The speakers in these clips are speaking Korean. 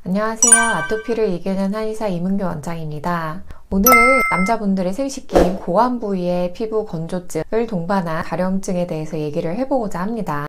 안녕하세요. 아토피를 이기는 한의사 이문교 원장입니다. 오늘은 남자분들의 생식기인 고환 부위의 피부 건조증을 동반한 가려움증에 대해서 얘기를 해보고자 합니다.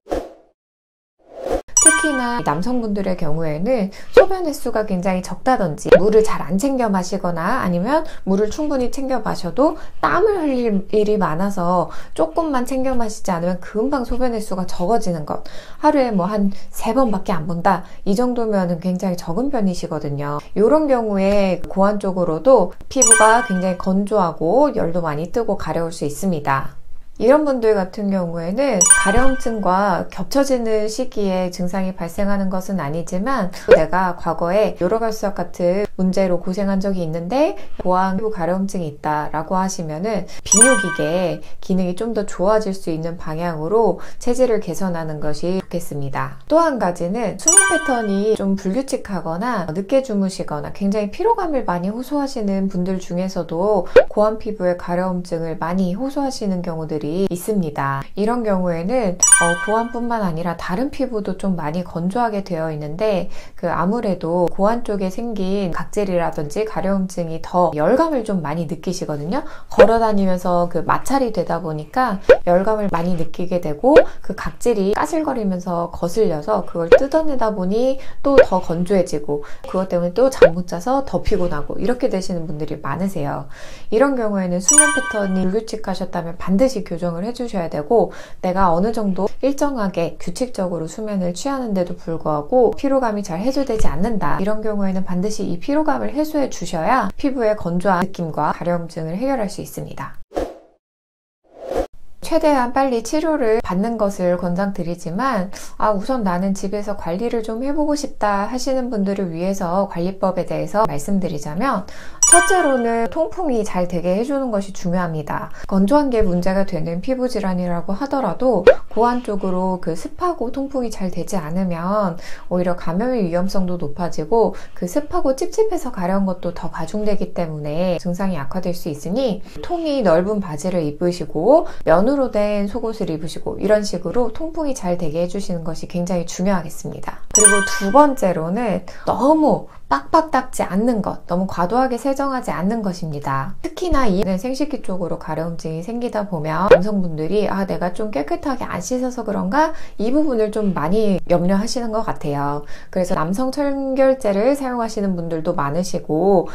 특히나 남성분들의 경우에는 소변 횟수가 굉장히 적다든지 물을 잘 안 챙겨 마시거나 아니면 물을 충분히 챙겨 마셔도 땀을 흘릴 일이 많아서 조금만 챙겨 마시지 않으면 금방 소변 횟수가 적어지는 것, 하루에 한 3번밖에 안 본다, 이 정도면 굉장히 적은 편이시거든요. 이런 경우에 고환 쪽으로도 피부가 굉장히 건조하고 열도 많이 뜨고 가려울 수 있습니다. 이런 분들 같은 경우에는 가려움증과 겹쳐지는 시기에 증상이 발생하는 것은 아니지만 내가 과거에 요로갈수약 같은 문제로 고생한 적이 있는데 고환 피부 가려움증이 있다라고 하시면은 비뇨기계 기능이 좀 더 좋아질 수 있는 방향으로 체질을 개선하는 것이 좋겠습니다. 또 한 가지는 수면 패턴이 좀 불규칙하거나 늦게 주무시거나 굉장히 피로감을 많이 호소하시는 분들 중에서도 고환 피부의 가려움증을 많이 호소하시는 경우들이 있습니다. 이런 경우에는 고환뿐만 아니라 다른 피부도 좀 많이 건조하게 되어 있는데 아무래도 고환 쪽에 생긴 각질이라든지 가려움증이 더 열감을 좀 많이 느끼시거든요. 걸어다니면서 마찰이 되다 보니까 열감을 많이 느끼게 되고 그 각질이 까슬거리면서 거슬려서 그걸 뜯어내다 보니 또 더 건조해지고 그것 때문에 또 잠 못 자서 더 피곤하고 이렇게 되시는 분들이 많으세요. 이런 경우에는 수면 패턴이 불규칙하셨다면 반드시 교정을 해주셔야 되고, 내가 어느 정도 일정하게 규칙적으로 수면을 취하는데도 불구하고 피로감이 잘 해소되지 않는다, 이런 경우에는 반드시 이 피로감을 해소해 주셔야 피부의 건조한 느낌과 가려움증을 해결할 수 있습니다. 최대한 빨리 치료를 받는 것을 권장드리지만 우선 나는 집에서 관리를 좀 해보고 싶다 하시는 분들을 위해서 관리법에 대해서 말씀드리자면, 첫째로는 통풍이 잘 되게 해주는 것이 중요합니다. 건조한 게 문제가 되는 피부 질환이라고 하더라도 고환 쪽으로 습하고 통풍이 잘 되지 않으면 오히려 감염의 위험성도 높아지고 습하고 찝찝해서 가려운 것도 더 가중되기 때문에 증상이 악화될 수 있으니 통이 넓은 바지를 입으시고 면으로 된 속옷을 입으시고 이런 식으로 통풍이 잘 되게 해주시는 것이 굉장히 중요하겠습니다. 그리고 두 번째로는 너무 빡빡 닦지 않는 것, 너무 과도하게 세정하지 않는 것입니다. 특히나 이 생식기 쪽으로 가려움증이 생기다 보면 남성분들이 내가 좀 깨끗하게 안 씻어서 그런가? 이 부분을 좀 많이 염려하시는 것 같아요. 그래서 남성 청결제를 사용하시는 분들도 많으시고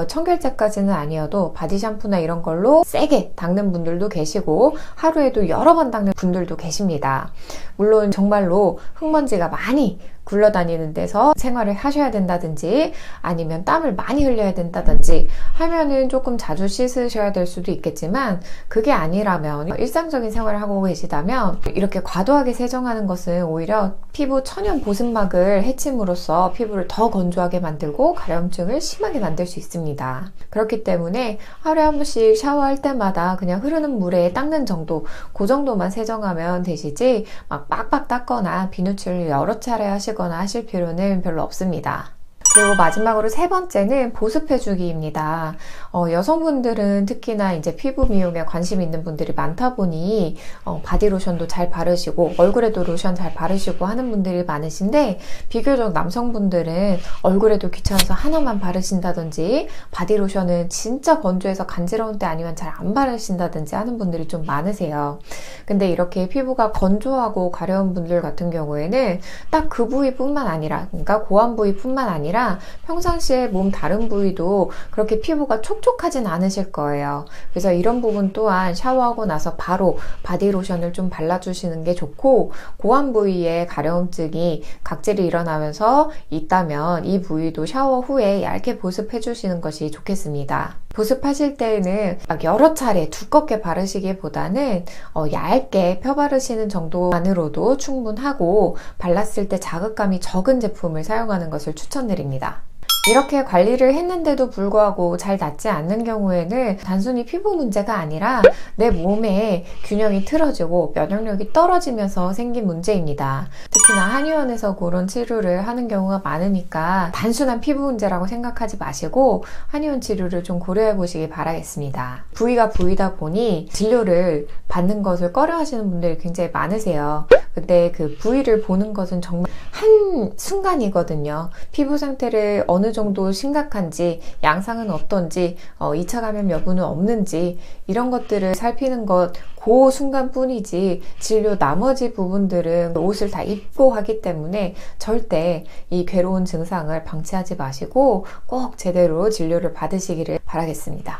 청결제까지는 아니어도 바디 샴푸나 이런 걸로 세게 닦는 분들도 계시고 하루에도 여러 번 닦는 분들도 계십니다. 물론 정말로 흙먼지가 많이 굴러다니는 데서 생활을 하셔야 된다든지 아니면 땀을 많이 흘려야 된다든지 하면은 조금 자주 씻으셔야 될 수도 있겠지만, 그게 아니라면 일상적인 생활을 하고 계시다면 이렇게 과도하게 세정하는 것은 오히려 피부 천연 보습막을 해침으로써 피부를 더 건조하게 만들고 가려움증을 심하게 만들 수 있습니다. 그렇기 때문에 하루에 한 번씩 샤워할 때마다 그냥 흐르는 물에 닦는 정도, 그 정도만 세정하면 되시지 막 빡빡 닦거나 비누칠을 여러 차례 하시거나 하실 필요는 별로 없습니다. 그리고 마지막으로 세 번째는 보습해주기입니다. 여성분들은 특히나 이제 피부 미용에 관심 있는 분들이 많다 보니 바디로션도 잘 바르시고 얼굴에도 로션 잘 바르시고 하는 분들이 많으신데, 비교적 남성분들은 얼굴에도 귀찮아서 하나만 바르신다든지 바디로션은 진짜 건조해서 간지러운 때 아니면 잘 안 바르신다든지 하는 분들이 좀 많으세요. 근데 이렇게 피부가 건조하고 가려운 분들 같은 경우에는 딱 그 부위뿐만 아니라, 그러니까 고환 부위뿐만 아니라 평상시에 몸 다른 부위도 그렇게 피부가 촉촉하진 않으실 거예요. 그래서 이런 부분 또한 샤워하고 나서 바로 바디로션을 좀 발라주시는 게 좋고, 고환 부위에 가려움증이 각질이 일어나면서 있다면 이 부위도 샤워 후에 얇게 보습해 주시는 것이 좋겠습니다. 보습하실 때에는 여러 차례 두껍게 바르시기보다는 얇게 펴 바르시는 정도만으로도 충분하고, 발랐을 때 자극감이 적은 제품을 사용하는 것을 추천드립니다. 이렇게 관리를 했는데도 불구하고 잘 낫지 않는 경우에는 단순히 피부 문제가 아니라 내 몸의 균형이 틀어지고 면역력이 떨어지면서 생긴 문제입니다. 특히나 한의원에서 그런 치료를 하는 경우가 많으니까 단순한 피부 문제라고 생각하지 마시고 한의원 치료를 좀 고려해 보시기 바라겠습니다. 부위가 부위다 보니 진료를 받는 것을 꺼려 하시는 분들이 굉장히 많으세요. 근데 그 부위를 보는 것은 정말 한 순간이거든요. 피부 상태를 어느 정도 심각한지, 양상은 어떤지, 2차 감염 여부는 없는지 이런 것들을 살피는 것 그 순간뿐이지 진료 나머지 부분들은 옷을 다 입고 하기 때문에 절대 이 괴로운 증상을 방치하지 마시고 꼭 제대로 진료를 받으시기를 바라겠습니다.